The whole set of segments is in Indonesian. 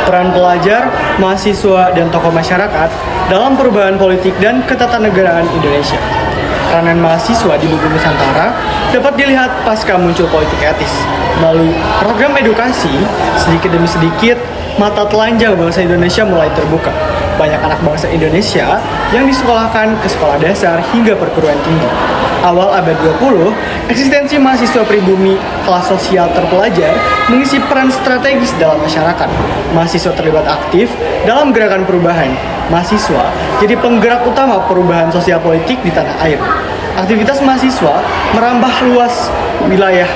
Peran pelajar, mahasiswa, dan tokoh masyarakat dalam perubahan politik dan ketatanegaraan Indonesia. Peranan mahasiswa di Bumi Nusantara dapat dilihat pasca muncul politik etis. Melalui program edukasi, sedikit demi sedikit, mata telanjang bangsa Indonesia mulai terbuka. Banyak anak bangsa Indonesia yang disekolahkan ke sekolah dasar hingga perguruan tinggi. Awal abad 20, eksistensi mahasiswa pribumi kelas sosial terpelajar mengisi peran strategis dalam masyarakat. Mahasiswa terlibat aktif dalam gerakan perubahan. Mahasiswa jadi penggerak utama perubahan sosial politik di tanah air. Aktivitas mahasiswa merambah luas wilayah.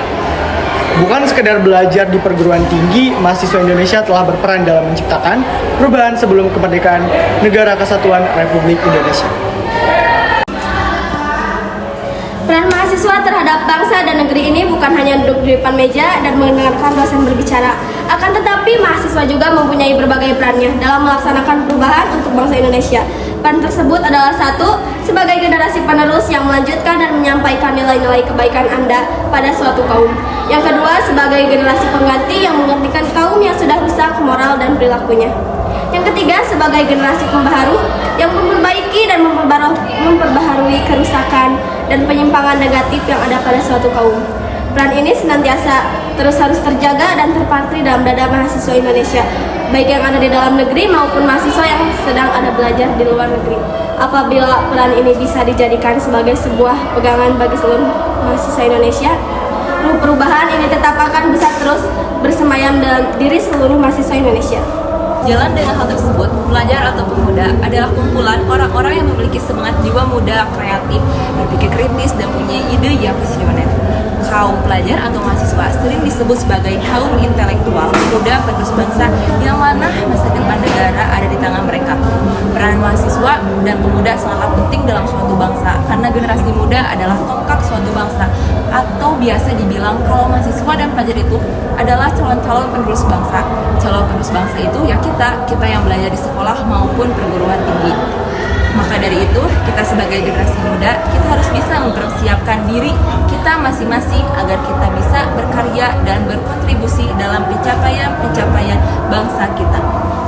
Bukan sekedar belajar di perguruan tinggi, mahasiswa Indonesia telah berperan dalam menciptakan perubahan sebelum kemerdekaan Negara Kesatuan Republik Indonesia. Peran mahasiswa terhadap bangsa dan negeri ini bukan hanya duduk di depan meja dan mendengarkan dosen berbicara. Akan tetapi mahasiswa juga mempunyai berbagai perannya dalam melaksanakan perubahan untuk bangsa Indonesia. Peran tersebut adalah satu, sebagai generasi penerus yang melanjutkan dan menyampaikan nilai-nilai kebaikan Anda pada suatu kaum. Yang kedua, sebagai generasi pengganti yang menggantikan kaum yang sudah rusak moral dan perilakunya. Yang ketiga, sebagai generasi pembaharu yang memperbaiki dan memperbaharui kerusakan dan penyimpangan negatif yang ada pada suatu kaum. Peran ini senantiasa terus harus terjaga dan terpatri dalam dada mahasiswa Indonesia, baik yang ada di dalam negeri maupun mahasiswa yang sedang ada belajar di luar negeri. Apabila peran ini bisa dijadikan sebagai sebuah pegangan bagi seluruh mahasiswa Indonesia, perubahan ini tetap akan bisa terus bersemayam dalam diri seluruh mahasiswa Indonesia. Jalan dengan hal tersebut, pelajar atau pemuda adalah kumpulan orang-orang yang memiliki semangat jiwa muda, kreatif, berpikir kritis, dan punya ide yang visioner. Kaum pelajar atau mahasiswa sering disebut sebagai kaum intelektual, muda penerus bangsa, yang mana masa depan negara ada di tangan mereka. Peran mahasiswa dan pemuda sangat penting dalam suatu bangsa, karena generasi muda adalah tongkat suatu bangsa, atau biasa dibilang kalau mahasiswa dan pelajar itu adalah calon-calon penerus bangsa. Calon penerus bangsa itu ya kita yang belajar di sekolah maupun perguruan tinggi. Maka dari itu, kita sebagai generasi muda, kita harus bisa mempersiapkan diri kita masing-masing agar kita bisa berkarya dan berkontribusi dalam pencapaian bangsa kita.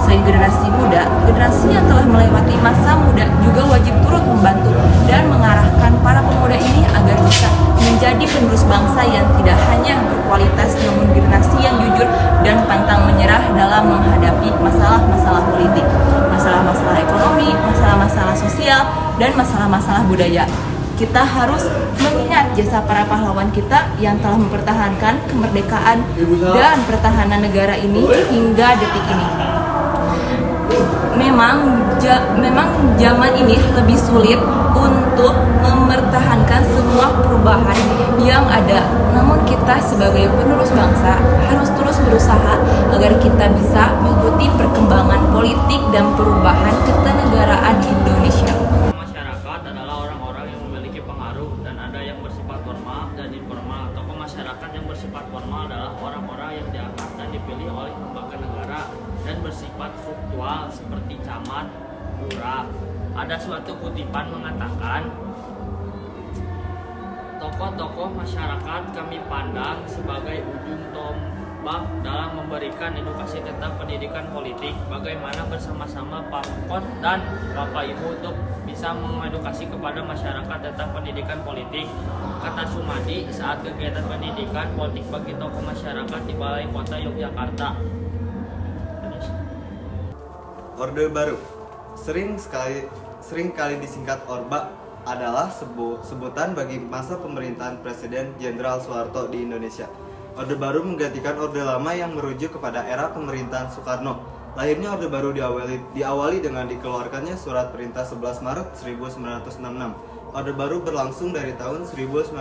Selain generasi muda, generasi yang telah melewati masa muda juga wajib turut membantu dan mengarahkan para pemuda ini agar bisa menjadi penerus bangsa yang tidak hanya berkualitas, namun generasi yang jujur dan pantang menyerah dalam menghadapi masalah-masalah politik, masalah-masalah ekonomi, masalah-masalah sosial, dan masalah-masalah budaya. Kita harus mengingat jasa para pahlawan kita yang telah mempertahankan kemerdekaan dan pertahanan negara ini hingga detik ini. Memang zaman ini lebih sulit untuk mempertahankan semua perubahan yang ada. Namun kita sebagai penerus bangsa harus terus berusaha agar kita bisa mengikuti perkembangan politik dan perubahan kenegaraan Indonesia. Masyarakat adalah orang-orang yang memiliki pengaruh dan ada yang bersifat formal dan informal. Tokoh masyarakat yang bersifat formal adalah orang-orang yang diangkat dan dipilih oleh lembaga negara dan bersifat struktural seperti camat, lurah. Ada suatu kutipan mengatakan, tokoh-tokoh masyarakat kami pandang sebagai ujung tombak dalam memberikan edukasi tentang pendidikan politik. Bagaimana bersama-sama Pak Kot dan Bapak Ibu untuk bisa mengedukasi kepada masyarakat tentang pendidikan politik, kata Sumadi saat kegiatan pendidikan politik bagi tokoh masyarakat di Balai Kota Yogyakarta. Orde Baru, sering kali disingkat Orba, adalah sebutan bagi masa pemerintahan Presiden Jenderal Soeharto di Indonesia. Orde Baru menggantikan Orde Lama yang merujuk kepada era pemerintahan Soekarno. Lahirnya Orde Baru diawali dengan dikeluarkannya Surat Perintah 11 Maret 1966. Orde Baru berlangsung dari tahun 1966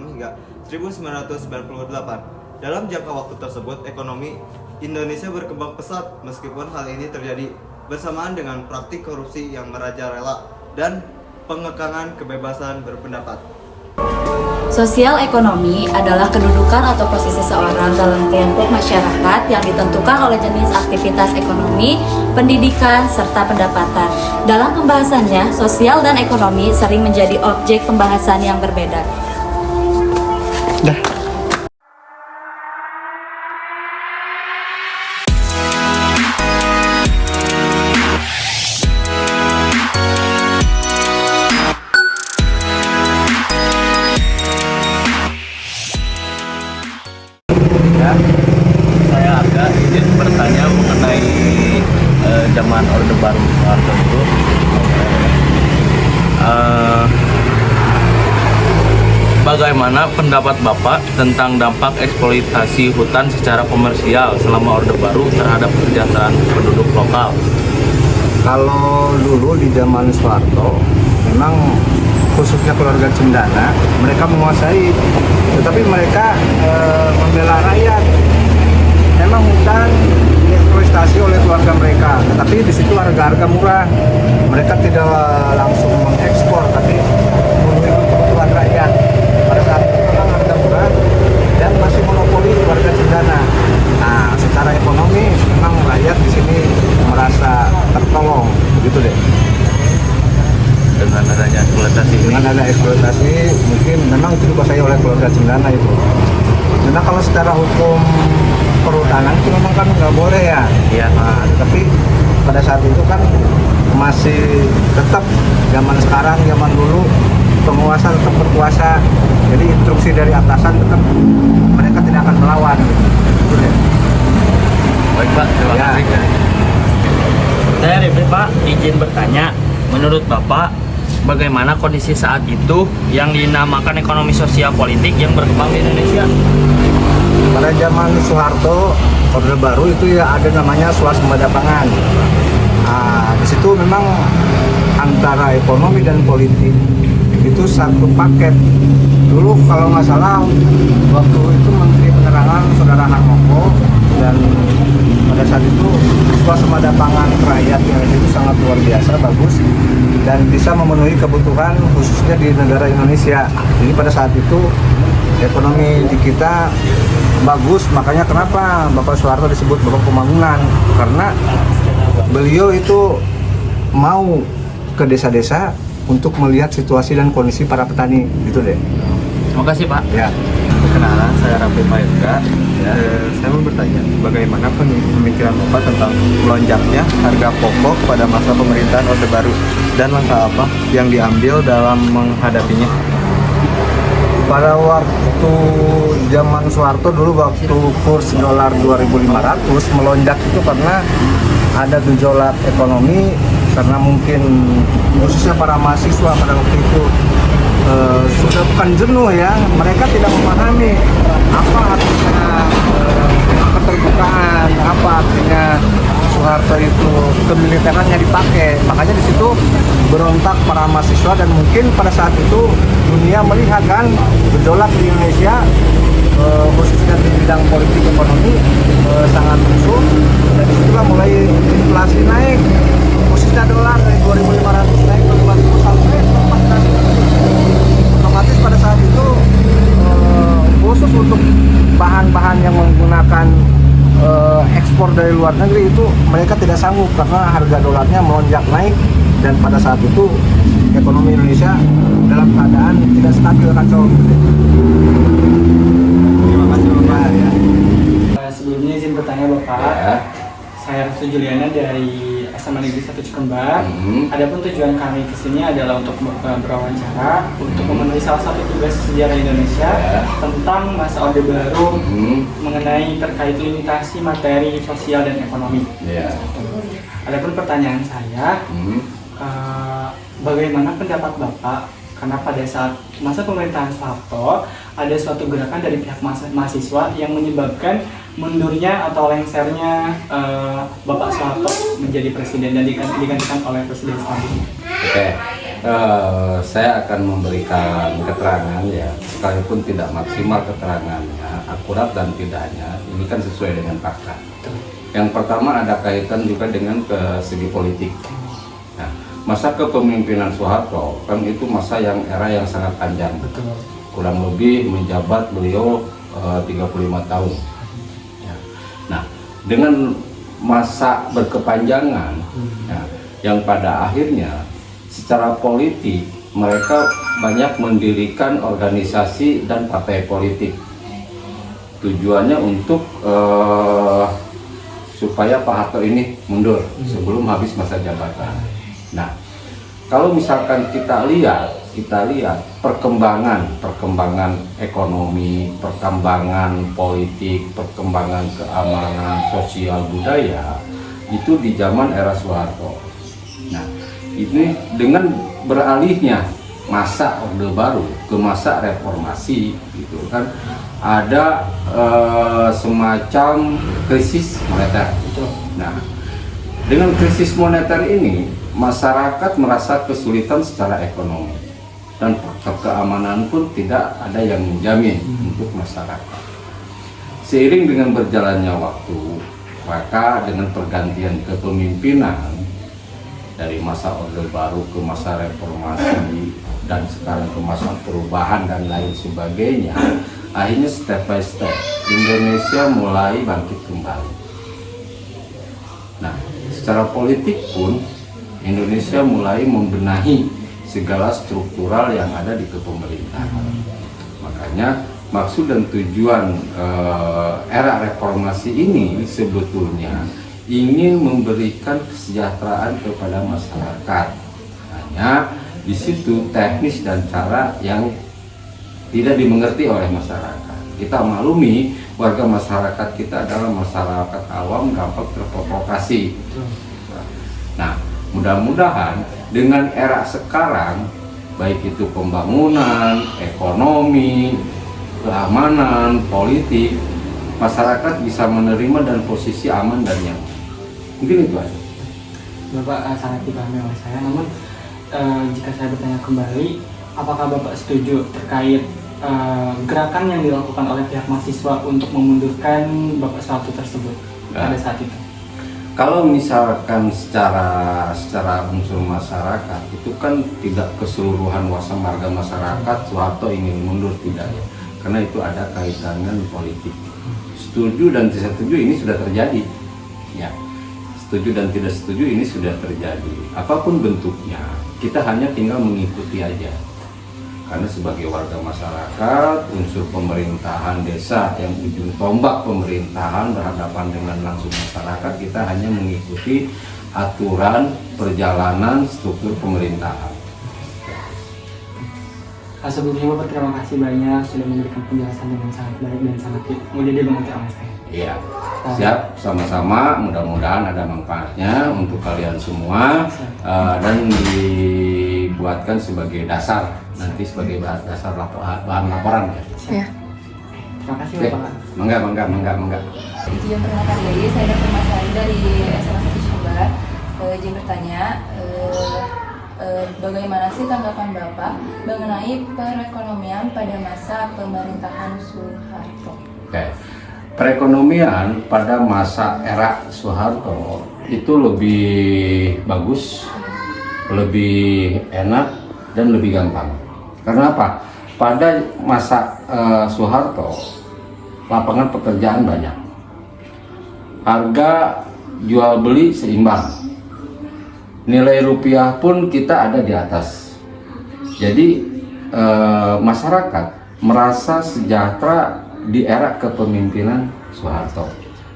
hingga 1998. Dalam jangka waktu tersebut, ekonomi Indonesia berkembang pesat, meskipun hal ini terjadi bersamaan dengan praktik korupsi yang merajalela dan pengekangan kebebasan berpendapat. Sosial ekonomi adalah kedudukan atau posisi seorang dalam kelompok masyarakat yang ditentukan oleh jenis aktivitas ekonomi, pendidikan, serta pendapatan. Dalam pembahasannya, sosial dan ekonomi sering menjadi objek pembahasan yang berbeda. Dah. Bagaimana pendapat Bapak tentang dampak eksploitasi hutan secara komersial selama Orde Baru terhadap kesejahteraan penduduk lokal? Kalau dulu di zaman Soeharto, memang khususnya keluarga Cendana, mereka menguasai, tetapi mereka membela rakyat. Memang hutan dieksploitasi oleh keluarga mereka, tetapi di situ harga-harga murah. Mereka tidak langsung mengekspor, tapi memenuhi kebutuhan rakyat. Pada saat itu memang harga murah dan masih monopoli keluarga Cendana. Nah, secara ekonomi memang rakyat di sini merasa tertolong, begitu deh. Dengan adanya eksploitasi ini, Dengan ada eksploitasi, mungkin memang itu dikuasai oleh keluarga Cendana itu. Memang kalau secara hukum perhutanan itu memang kan nggak boleh ya. Iya. Nah, tapi pada saat itu kan masih tetap zaman sekarang, zaman dulu penguasa tetap berkuasa. Jadi instruksi dari atasan tetap mereka tidak akan melawan. Gitu deh. baik Pak, terima Ya. kasih. Saya Rifli Pak, izin bertanya, menurut Bapak bagaimana kondisi saat itu yang dinamakan ekonomi sosial politik yang berkembang di Indonesia? Pada zaman Soeharto, Orde Baru itu ya ada namanya swasembada pangan. Nah, di situ memang antara ekonomi dan politik itu satu paket. Dulu kalau nggak salah waktu itu Menteri Penerangan Saudara Harmoko, dan pada saat itu swasembada pangan rakyat yang itu sangat luar biasa bagus dan bisa memenuhi kebutuhan khususnya di negara Indonesia. Jadi pada saat itu ekonomi di kita bagus, makanya kenapa Bapak Soeharto disebut Bapak Pembangunan, karena beliau itu mau ke desa-desa untuk melihat situasi dan kondisi para petani, gitu deh. Terima kasih Pak. Ya. Perkenalan, saya Raffi Mahendra. Saya mau bertanya, bagaimana pemikiran Bapak tentang melonjaknya harga pokok pada masa pemerintahan Orde Baru dan langkah apa yang diambil dalam menghadapinya? Pada waktu zaman Soeharto dulu, waktu kurs dolar 2.500 melonjak itu karena ada gejolak ekonomi, karena mungkin khususnya para mahasiswa pada waktu itu sudah bukan jenuh ya, mereka tidak memahami apa artinya keterbukaan, apa artinya Soeharto itu kemiliterannya dipakai. Makanya di situ berontak para mahasiswa, dan mungkin pada saat itu dunia melihat kan gejolak di Indonesia, khususnya di bidang politik ekonomi sangat rusuh, dan disitulah mulai inflasi naik, khususnya dolar dari 2.500 naik ke 5.000 sampai 4.000. Otomatis pada saat itu khusus untuk bahan-bahan yang menggunakan ekspor dari luar negeri itu mereka tidak sanggup karena harga dolarnya melonjak naik, dan pada saat itu ekonomi Indonesia dalam keadaan tidak stabil, kacau. Terima kasih Bapak. Ya. Sebelumnya izin bertanya Bapak. Saya Restu Juliana dari SMA Negeri 1 Cikembar. Adapun tujuan kami ke sini adalah untuk berwawancara untuk memenuhi salah satu tugas sejarah Indonesia tentang masa Orde Baru mengenai terkait limitasi materi sosial dan ekonomi. Adapun pertanyaan saya, bagaimana pendapat Bapak? Karena pada saat masa pemerintahan Soeharto ada suatu gerakan dari pihak mahasiswa yang menyebabkan mundurnya atau lengsernya Bapak Soeharto menjadi presiden dan digantikan oleh presiden selanjutnya. Oke, saya akan memberikan keterangan ya, sekalipun tidak maksimal keterangannya, akurat dan tidaknya, ini kan sesuai dengan fakta. Yang pertama ada kaitan juga dengan ke segi politik. Nah, masa kepemimpinan Soeharto kan itu masa yang era yang sangat panjang. Betul. Kurang lebih menjabat beliau 35 tahun. Ya. Nah, dengan masa berkepanjangan ya, yang pada akhirnya secara politik mereka banyak mendirikan organisasi dan partai politik. Tujuannya untuk supaya Pak Harto ini mundur sebelum habis masa jabatan. Nah, kalau misalkan kita lihat perkembangan ekonomi, perkembangan politik, perkembangan keamanan sosial budaya itu di zaman era Soeharto. Nah, ini dengan beralihnya masa Orde Baru ke masa reformasi gitu kan, ada semacam krisis moneter. Nah, dengan krisis moneter ini masyarakat merasa kesulitan secara ekonomi dan faktor keamanan pun tidak ada yang menjamin untuk masyarakat. Seiring dengan berjalannya waktu, maka dengan pergantian kepemimpinan dari masa Orde Baru ke masa reformasi dan sekarang ke masa perubahan dan lain sebagainya, akhirnya step by step Indonesia mulai bangkit kembali. Nah, secara politik pun Indonesia mulai membenahi segala struktural yang ada di kepemerintahan. Makanya maksud dan tujuan era reformasi ini sebetulnya ingin memberikan kesejahteraan kepada masyarakat. Hanya di situ teknis dan cara yang tidak dimengerti oleh masyarakat. Kita maklumi warga masyarakat kita adalah masyarakat awam, gampang terprovokasi. Nah, mudah-mudahan dengan era sekarang, baik itu pembangunan, ekonomi, keamanan, politik, masyarakat bisa menerima dan posisi aman dan nyaman. Mungkin itu aja. Bapak sangat dipahami oleh saya, namun jika saya bertanya kembali, apakah Bapak setuju terkait gerakan yang dilakukan oleh pihak mahasiswa untuk memundurkan Bapak Suharto tersebut pada saat itu? Kalau misalkan secara unsur masyarakat itu kan tidak keseluruhan warga masyarakat Soeharto ingin mundur, tidak ya, karena itu ada kaitannya politik. Setuju dan tidak setuju ini sudah terjadi, ya. Setuju dan tidak setuju ini sudah terjadi. Apapun bentuknya, kita hanya tinggal mengikuti aja. Karena sebagai warga masyarakat, unsur pemerintahan desa yang ujung tombak pemerintahan berhadapan dengan langsung masyarakat, kita hanya mengikuti aturan perjalanan struktur pemerintahan. Sebelumnya Bapak terima kasih banyak sudah memberikan penjelasan dengan sangat baik dan sangat mudah dimengerti oleh saya. Iya, siap, sama-sama. Mudah-mudahan ada manfaatnya untuk kalian semua dan dibuatkan sebagai dasar, nanti sebagai dasar bahan laporan ya. Ya. Terima kasih Bapak. Mangga. Izin perkenalkan diri, saya Dr. Masari dari SMA 1 Sumbar. Izin bertanya, bagaimana sih tanggapan Bapak mengenai perekonomian pada masa pemerintahan Soeharto? Oke. Perekonomian pada masa era Soeharto itu lebih bagus, lebih enak, dan lebih gampang. Karena apa? Pada masa Soeharto, lapangan pekerjaan banyak, harga jual beli seimbang, nilai rupiah pun kita ada di atas. Jadi masyarakat merasa sejahtera di era kepemimpinan Soeharto.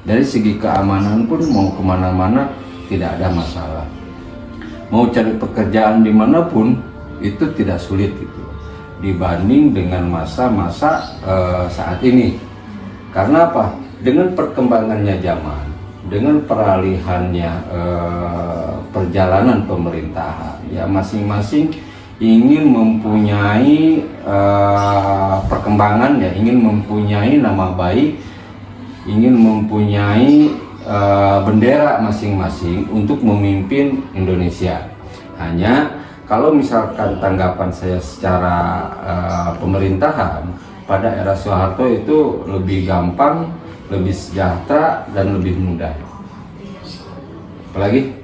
Dari segi keamanan pun mau kemana-mana tidak ada masalah. Mau cari pekerjaan dimanapun itu tidak sulit gitu, dibanding dengan masa-masa saat ini. Karena apa? Dengan perkembangannya zaman, dengan peralihannya perjalanan pemerintahan, ya masing-masing ingin mempunyai perkembangan, ya ingin mempunyai nama baik, ingin mempunyai bendera masing-masing untuk memimpin Indonesia. Hanya kalau misalkan tanggapan saya secara pemerintahan pada era Soeharto itu lebih gampang, lebih sejahtera, dan lebih mudah. Apalagi?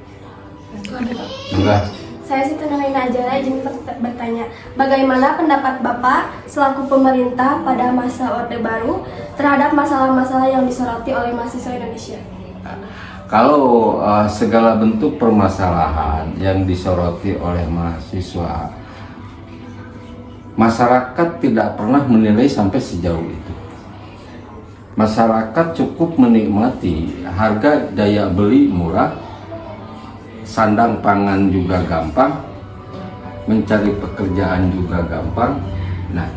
Enggak. Saya Siti Nurina Najara izin bertanya, bagaimana pendapat Bapak selaku pemerintah pada masa Orde Baru terhadap masalah-masalah yang disoroti oleh mahasiswa Indonesia? Kalau segala bentuk permasalahan yang disoroti oleh mahasiswa, masyarakat tidak pernah menilai sampai sejauh itu. Masyarakat cukup menikmati harga daya beli murah, sandang pangan juga gampang, mencari pekerjaan juga gampang. Nah,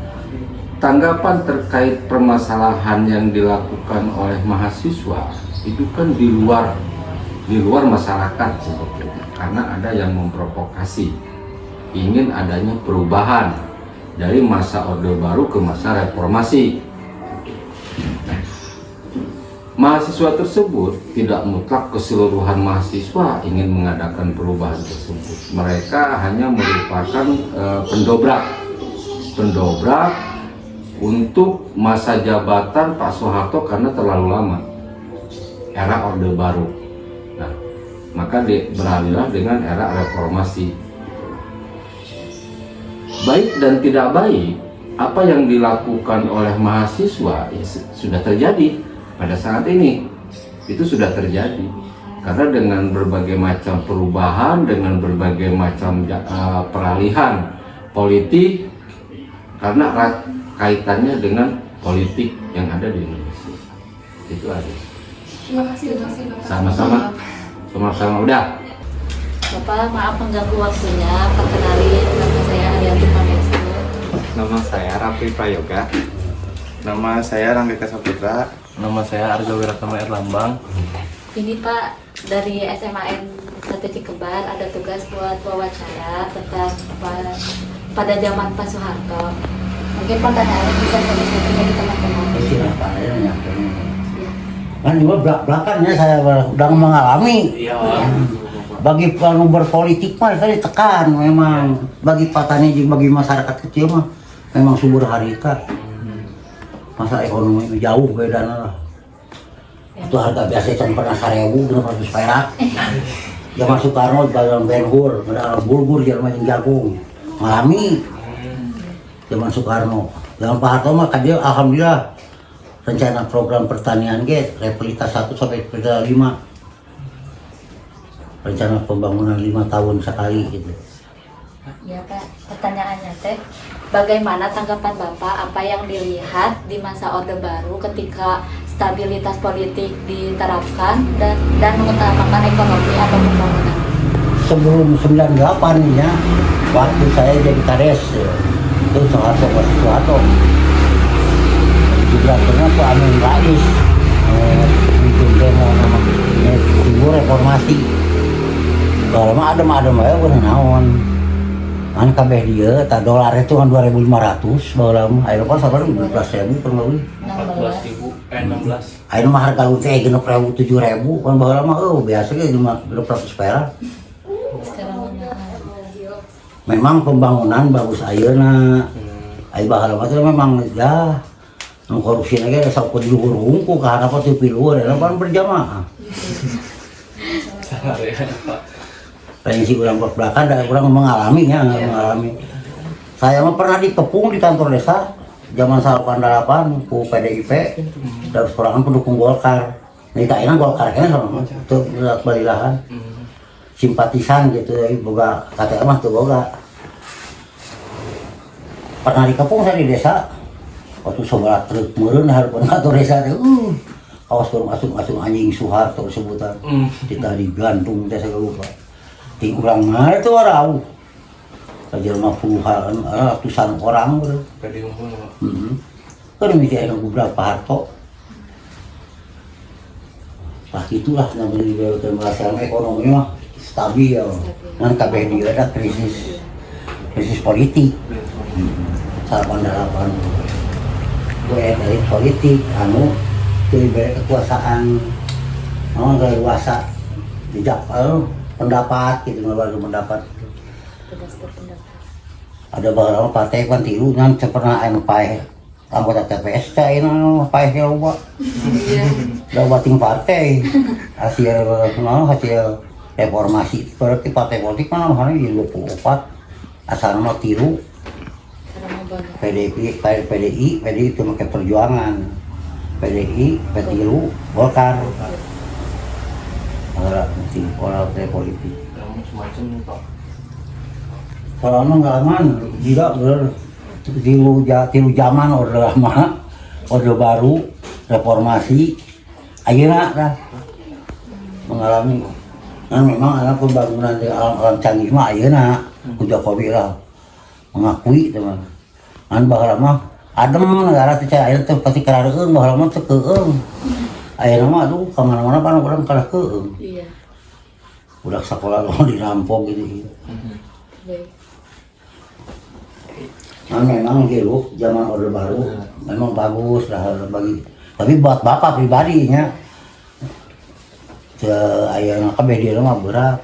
tanggapan terkait permasalahan yang dilakukan oleh mahasiswa itu kan di luar masyarakat sebetulnya, karena ada yang memprovokasi. ingin adanya perubahan dari masa Orde Baru ke masa reformasi. Mahasiswa tersebut tidak mutlak keseluruhan mahasiswa ingin mengadakan perubahan tersebut. Mereka hanya merupakan pendobrak untuk masa jabatan Pak Soeharto karena terlalu lama, era Orde Baru. Nah, maka beralihlah dengan era reformasi. Baik dan tidak baik, apa yang dilakukan oleh mahasiswa ya, sudah terjadi pada saat ini. Itu sudah terjadi karena dengan berbagai macam perubahan, dengan berbagai macam peralihan politik, karena kaitannya dengan politik yang ada di Indonesia. Itu aja. Terima kasih. Sama-sama udah. Bapak, maaf mengganggu waktunya. Perkenalin, nama saya Arianti Panestu. Nama saya Raffi Prayoga. Nama saya Ranggika Saputra. Nama saya Arga Wiratama Erlambang. Ini Pak, dari SMAN 1 Cikebar ada tugas buat wawancara tentang pada zaman Pak Soeharto. Mungkin pertanyaannya bisa satu-satu dari teman-teman. Silakan ya, kan juga belak-belakannya saya udah mengalami. Bagi berpolitik mah tadi tekan memang, bagi petani juga bagi masyarakat kecil mah memang subur harita. Masa ekonomi jauh bedanya lah. Itu harga biasa kan pernah 1.000 600 perak. Zaman Soekarno dalam Ben-Hur, dalam bulgur jalan jagung. Mengalami zaman Soekarno. Zaman Pak Harto mah kan dia alhamdulillah rencana program pertanian rehabilitas 1 sampai 5. Rencana pembangunan 5 tahun sekali gitu. Ya Pak, pertanyaannya teh, bagaimana tanggapan Bapak apa yang dilihat di masa Orde Baru ketika stabilitas politik diterapkan dan mengutamakan ekonomi atau pembangunan? Sebelum 98 ya, waktu saya jadi kades itu Soeharto masih Soeharto. Juga pernah Pak Amin Rais bikin demo namanya reformasi. Kalau mah adem ya udah naon. Kan kabeh dia, tak dolar itu kan 2.500 baheula mah. Ayeuna pas sabar 12.000 per beli. 16. Ayeuna mah harga lu teh 6.000 7.000 kan baheula mah biasa ge 500 perak. Memang pembangunan bagus ayeuna. Aya baheula mah memang ya korupsi lagi ada sok di luhur hungku ka harapan teu piluhur kan berjamaah. Prinsip orang belakang dan orang mengalaminya, mengalami. Saya mah pernah dikepung di kantor desa zaman 88 ku PDIP dan seorang pendukung Golkar. Nih kayaknya Golkar kan sama itu balilahan simpatisan gitu ya, boga KTM mah tuh boga. Pernah dikepung saya di desa waktu sobat truk meureun hareupeun kantor desa teh awas masuk anjing Soeharto sebutan kita digantung teh lupa. Di urang mah itu warau. Kajelma puluhan, ratusan orang bro. Kan mikir beberapa Harto. Lah itulah namanya masalah ekonomi mah stabil ya. Kan kabeh dia ada krisis politik. 88 dari politik anu diberi kekuasaan leluasa dijak pendapat gitu, ngeluarin pendapat. Ada beberapa partai kan tiru yang pernah paeh anggota TPS cai paehnya loba. Udah bating partai hasil reformasi berarti partai politik mana hari 24 asal nama tiru PDI itu pakai perjuangan PDI tiru Golkar. Orang politik. Kalau pengalaman tidak tiru zaman Orde Lama, Orde Baru, reformasi, ayeuna dah mengalami. Kan memang ada pembangunan di alam canggih mah ayeuna ku Jokowi lah mengakui teman. Kan baheula mah adem negara teh ayeuna teh pasti kareueung baheula mah teh keueung. Ayeuna mah aduh ka mana-mana pan urang kalah keueung. Iya. Udah sekolah mau dirampok gitu. Nah, memang hidup zaman Orde Baru memang bagus lah bagi, tapi buat bapak pribadinya ayah kabeh dia mah berat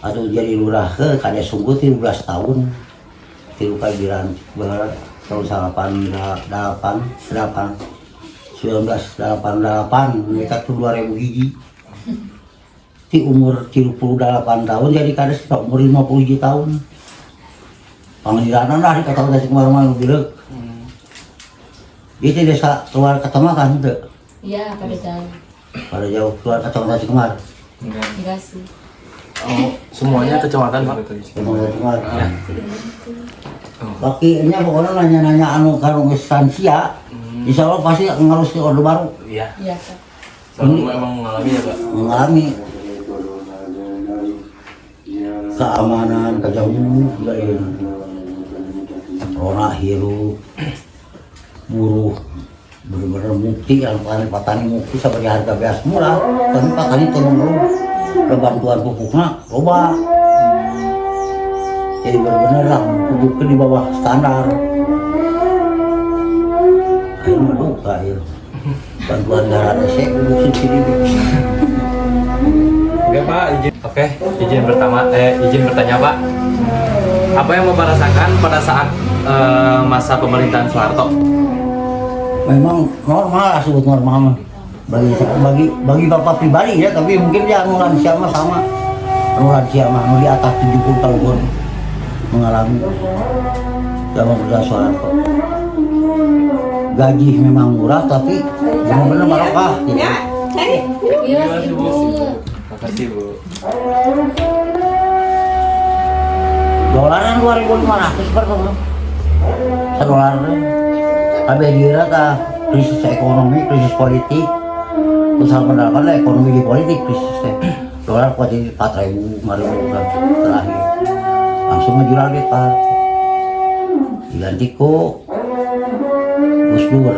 atau jadi lurah ke kada sungguh 13 tahun 3 kali dilantik berat tahun 1988 mereka tuh 2000 hiji di umur 38 tahun jadi kada umur 50 hiji tahun panggilanan lah di kata dari kemana-mana bilang dia tidak keluar kecamatan tuh Iya, pada jauh keluar kecamatan Cikemar enggak sih. Oh, semuanya kecamatan Pak. kecamatan Cikemar pakinya pokoknya nanya-nanya anu karung instansia insya Allah pasti ngalus ke Orde Baru Iya. Iya, Kak. Selalu emang mengalami ya Pak. mengalami keamanan kejauhan dari rona hirup buruh bener-bener mukti yang petani mukti sebagai harga beas murah tapi petani turun dulu bantuan pupuknya loba jadi bener-bener lah pupuknya di bawah standar ayo duka ya bantuan darah desek pupuk subsidi Oke Pak, izin bertanya Pak. Apa yang Bapak rasakan pada saat masa pemerintahan Soeharto? memang normal lah sebut normal bagi bapak pribadi ya tapi mungkin dia anu lansia mah sama anu lansia mah anu di atas 70 tahun mengalami zaman Orde Soeharto gaji memang murah tapi yang benar barokah gitu. Iya, Ibu. Makasih Bu. Dolaran 2.500 per tahun. $1. Tapi dira ta krisis ekonomi, krisis politik. Terus pendalaman lah ekonomi di politik krisis teh. Dolar kuat jadi 4.000, 5.000 kan terakhir. Langsung ngejual deh Pak. Diganti ku Gus Dur.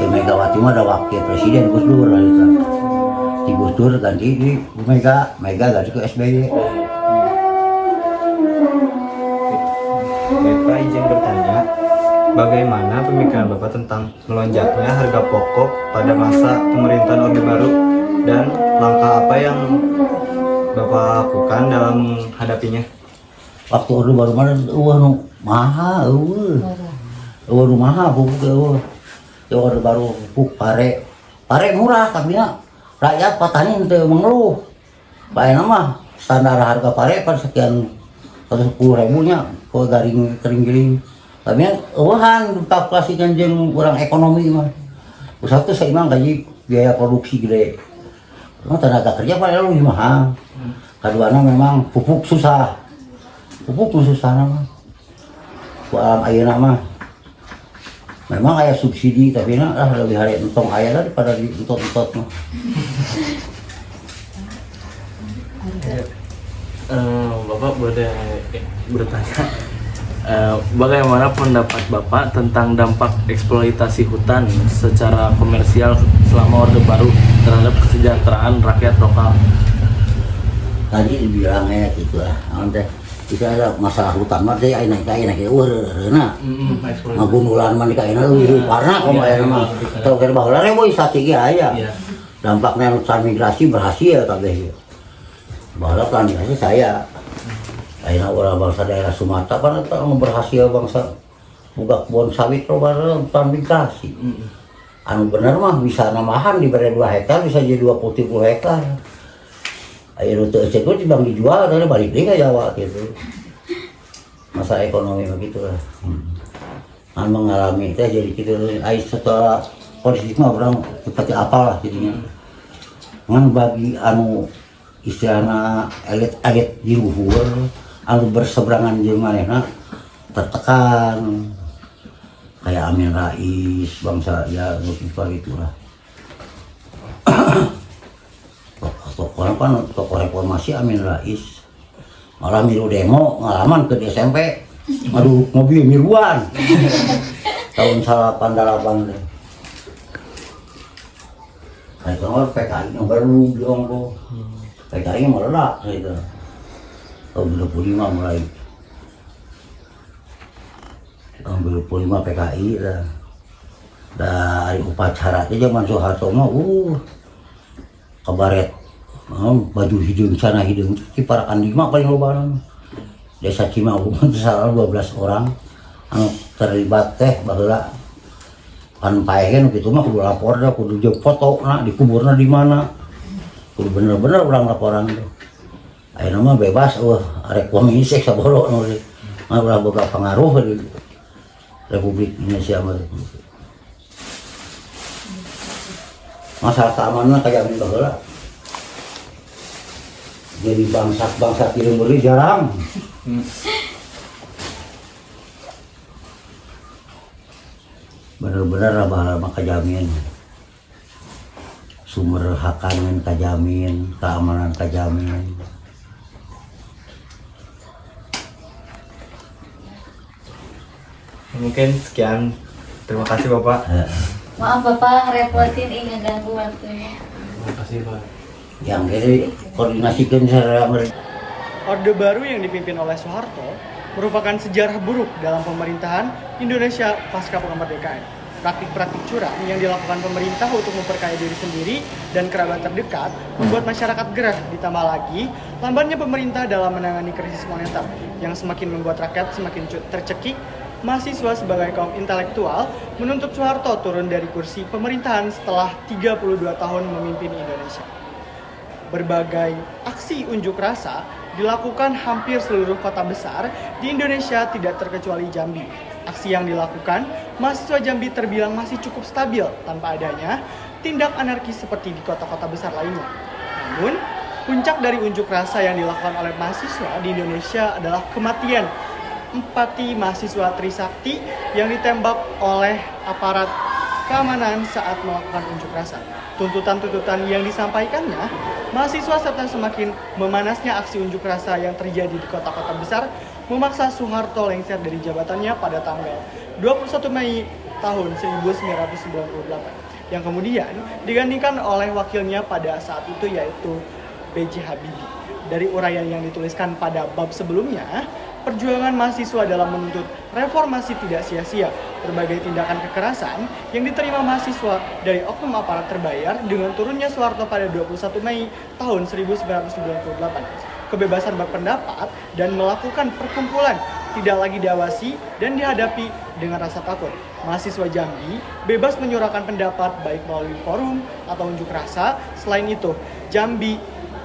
Megawati mah ada wakil presiden Gus Dur lah itu. Di Gus Dur ganti di Mega ganti ke SBY. Baik Pak, izin bertanya, bagaimana pemikiran Bapak tentang melonjaknya harga pokok pada masa pemerintahan Orde Baru dan langkah apa yang Bapak lakukan dalam menghadapinya? Waktu Orde Baru mana nu mahal nu mahal pupuk Orde Baru pupuk pare murah tapi rakyat petani itu mengeluh bayar mah standar harga pare kan sekian 10.000 nya ke garing kering tapi eueuhan kalkulasikan jeung urang ekonomi mah usaha teh seimbang gaji biaya produksi gede tenaga kerja paling lebih mahal kaduana memang pupuk susah nama alam ayeuna mah memang aya subsidi tapi lebih hari entong aya daripada di entot-entot mah. Bapak boleh bertanya bagaimana pendapat Bapak tentang dampak eksploitasi hutan secara komersial selama Orde Baru terhadap kesejahteraan rakyat lokal? Tadi dibilang gitu lah, nanti bisa ada masalah hutan mah teh ayeuna eureuna. Magundulan mah di ayeuna leuwih warna kok ayeuna mah. Teu keur baheula we strategi aya. Dampaknya transmigrasi berhasil kabeh. Baheula transmigrasi saya. Ayeuna urang bangsa daerah Sumatera pan eta berhasil bangsa buka kebun sawit loba transmigrasi. Anu bener mah bisa namahan diberi 2 hektar bisa jadi 20 hektar. Ayo untuk ekspor bang dijual dari balik lagi ke Jawa gitu. Masa ekonomi begitu lah. Kan mengalami itu jadi gitu. Ayo setelah kondisi mah orang seperti apalah jadinya. Ngan bagi anu istilahna elit-elit di luhur anu berseberangan jeung manehna tertekan. Kayak Amin Rais bangsa ya gitu lah. Tokoh reformasi Amin Rais malah milu demo ngalaman ke SMP aduh mobil miluan tahun 88 deh kayak kamar PKI yang baru bilang kok PKI meledak gitu tahun 25 mulai tahun 2005 PKI lah. Dari upacara itu zaman Soeharto mah kabaret baju hidung sana hidung Ciparakan Lima paling loba desa Cimaung salah 12 orang anu terlibat teh baheula kan paekeun kitu mah kudu lapor dah kudu jeung fotona dikuburna di mana kudu bener-bener urang laporan tuh ayeuna mah bebas arek komunis saboro nu ulah boga pengaruh di Republik Indonesia mah masalah keamanan kayak gitu lah. Jadi bangsa kirim beri jarang. Bener-bener lama kejamin. Sumber hakanan kejamin, keamanan kejamin. Mungkin sekian. Terima kasih Bapak. Maaf Bapak ngerepotin ini ngeganggu waktunya. Terima kasih Pak. Yang ini koordinasikan secara Orde Baru yang dipimpin oleh Soeharto merupakan sejarah buruk dalam pemerintahan Indonesia pasca kemerdekaan. Praktik-praktik curang yang dilakukan pemerintah untuk memperkaya diri sendiri dan kerabat terdekat membuat masyarakat gerah, ditambah lagi lambannya pemerintah dalam menangani krisis moneter yang semakin membuat rakyat semakin tercekik. Mahasiswa sebagai kaum intelektual menuntut Soeharto turun dari kursi pemerintahan setelah 32 tahun memimpin Indonesia. Berbagai aksi unjuk rasa dilakukan hampir seluruh kota besar di Indonesia tidak terkecuali Jambi. Aksi yang dilakukan mahasiswa Jambi terbilang masih cukup stabil tanpa adanya tindak anarkis seperti di kota-kota besar lainnya. Namun, puncak dari unjuk rasa yang dilakukan oleh mahasiswa di Indonesia adalah kematian empati mahasiswa Trisakti yang ditembak oleh aparat keamanan saat melakukan unjuk rasa. Tuntutan-tuntutan yang disampaikannya, mahasiswa serta semakin memanasnya aksi unjuk rasa yang terjadi di kota-kota besar memaksa Soeharto lengser dari jabatannya pada tanggal 21 Mei tahun 1998 yang kemudian digantikan oleh wakilnya pada saat itu yaitu B.J. Habibie. Dari uraian yang dituliskan pada bab sebelumnya, perjuangan mahasiswa dalam menuntut reformasi tidak sia-sia. Berbagai tindakan kekerasan yang diterima mahasiswa dari oknum aparat terbayar dengan turunnya Soeharto pada 21 Mei tahun 1998. Kebebasan berpendapat dan melakukan perkumpulan tidak lagi diawasi dan dihadapi dengan rasa takut. Mahasiswa Jambi bebas menyuarakan pendapat baik melalui forum atau unjuk rasa. Selain itu, Jambi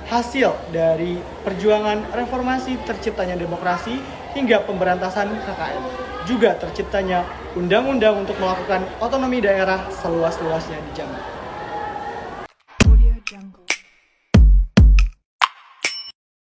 hasil dari perjuangan reformasi terciptanya demokrasi hingga pemberantasan KKN. Juga terciptanya undang-undang untuk melakukan otonomi daerah seluas-luasnya di Jambi.